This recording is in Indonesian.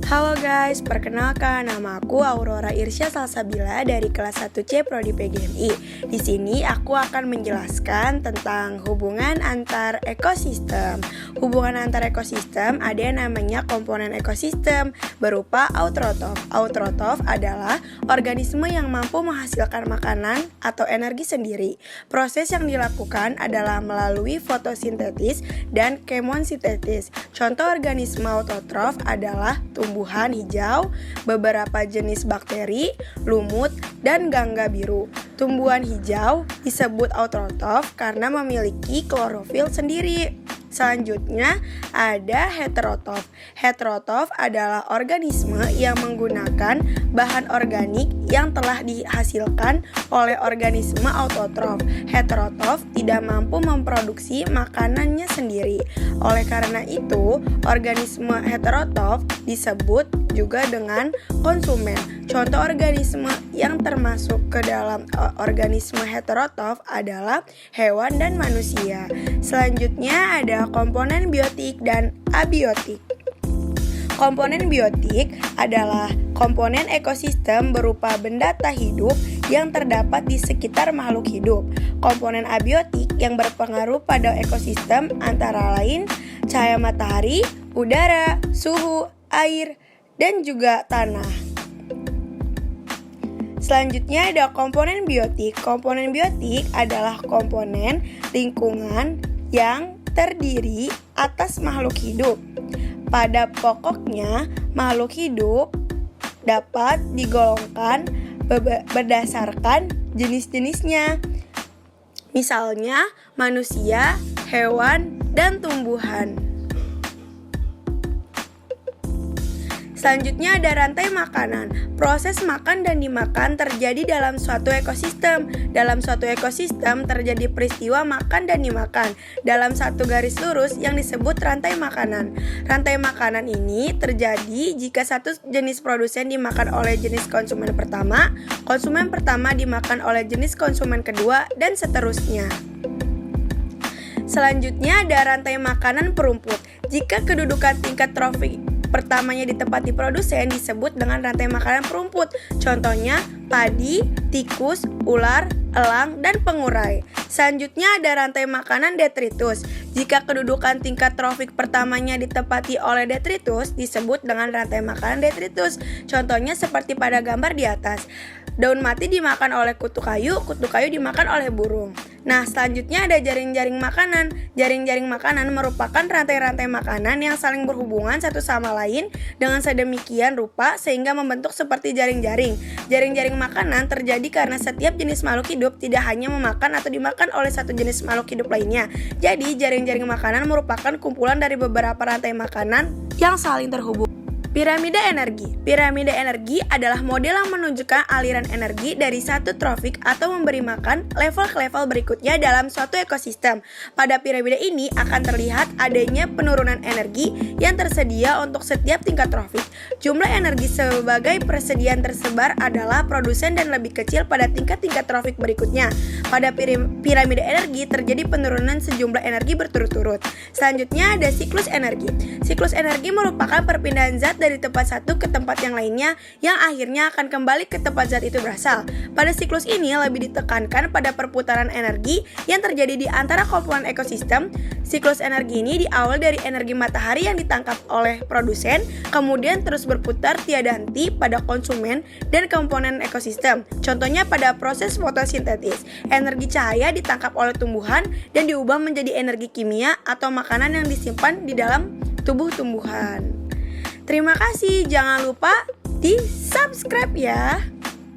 Halo guys, perkenalkan nama aku Aurora Irsya Salsabila dari kelas 1C Prodi PGMI. Di sini aku akan menjelaskan tentang hubungan antar ekosistem. Hubungan antar ekosistem ada yang namanya komponen ekosistem berupa autotrof. Autotrof adalah organisme yang mampu menghasilkan makanan atau energi sendiri. Proses yang dilakukan adalah melalui fotosintesis dan kemosintesis. Contoh organisme autotrof adalah tumbuhan hijau, beberapa jenis bakteri, lumut, dan gangga biru. Tumbuhan hijau disebut autotrof karena memiliki klorofil sendiri. Selanjutnya ada heterotrof. Heterotrof adalah organisme yang menggunakan bahan organik yang telah dihasilkan oleh organisme autotrof. Heterotrof tidak mampu memproduksi makanannya sendiri. Oleh karena itu, organisme heterotrof disebut juga dengan konsumen. Contoh organisme yang termasuk ke dalam organisme heterotrof adalah hewan dan manusia. Selanjutnya ada komponen biotik dan abiotik. Komponen biotik adalah komponen ekosistem berupa benda tak hidup yang terdapat di sekitar makhluk hidup. Komponen abiotik yang berpengaruh pada ekosistem antara lain cahaya matahari, udara, suhu, air, dan juga tanah. Selanjutnya ada komponen biotik. Komponen biotik adalah komponen lingkungan yang terdiri atas makhluk hidup. Pada pokoknya, makhluk hidup dapat digolongkan berdasarkan jenis-jenisnya. Misalnya manusia, hewan, dan tumbuhan. Selanjutnya ada rantai makanan. Proses makan dan dimakan terjadi dalam suatu ekosistem. Dalam suatu ekosistem terjadi peristiwa makan dan dimakan dalam satu garis lurus yang disebut rantai makanan. Rantai makanan ini terjadi jika satu jenis produsen dimakan oleh jenis konsumen pertama dimakan oleh jenis konsumen kedua, dan seterusnya. Selanjutnya ada rantai makanan perumput. Jika kedudukan tingkat trofik pertamanya ditempati produsen disebut dengan rantai makanan perumput. Contohnya padi, tikus, ular, elang, dan pengurai. Selanjutnya ada rantai makanan detritus. Jika kedudukan tingkat trofik pertamanya ditempati oleh detritus disebut dengan rantai makanan detritus. Contohnya seperti pada gambar di atas. Daun mati dimakan oleh kutu kayu dimakan oleh burung. Nah, selanjutnya ada jaring-jaring makanan. Jaring-jaring makanan merupakan rantai-rantai makanan yang saling berhubungan satu sama lain dengan sedemikian rupa sehingga membentuk seperti jaring-jaring. Jaring-jaring makanan terjadi karena setiap jenis makhluk hidup tidak hanya memakan atau dimakan oleh satu jenis makhluk hidup lainnya. Jadi, jaring-jaring makanan merupakan kumpulan dari beberapa rantai makanan yang saling terhubung. Piramida energi. Piramida energi adalah model yang menunjukkan aliran energi dari satu trofik atau memberi makan level ke level berikutnya dalam suatu ekosistem. Pada piramida ini akan terlihat adanya penurunan energi yang tersedia untuk setiap tingkat trofik. Jumlah energi sebagai persediaan tersebar adalah produsen dan lebih kecil pada tingkat-tingkat trofik berikutnya. Pada piramida energi terjadi penurunan sejumlah energi berturut-turut. Selanjutnya ada siklus energi. Siklus energi merupakan perpindahan zat dari tempat satu ke tempat yang lainnya yang akhirnya akan kembali ke tempat zat itu berasal. Pada siklus ini lebih ditekankan pada perputaran energi yang terjadi di antara komponen ekosistem. Siklus energi ini diawali dari energi matahari yang ditangkap oleh produsen, kemudian terus berputar tiada henti pada konsumen dan komponen ekosistem. Contohnya pada proses fotosintesis, energi cahaya ditangkap oleh tumbuhan dan diubah menjadi energi kimia atau makanan yang disimpan di dalam tubuh tumbuhan. Terima kasih, jangan lupa di subscribe ya.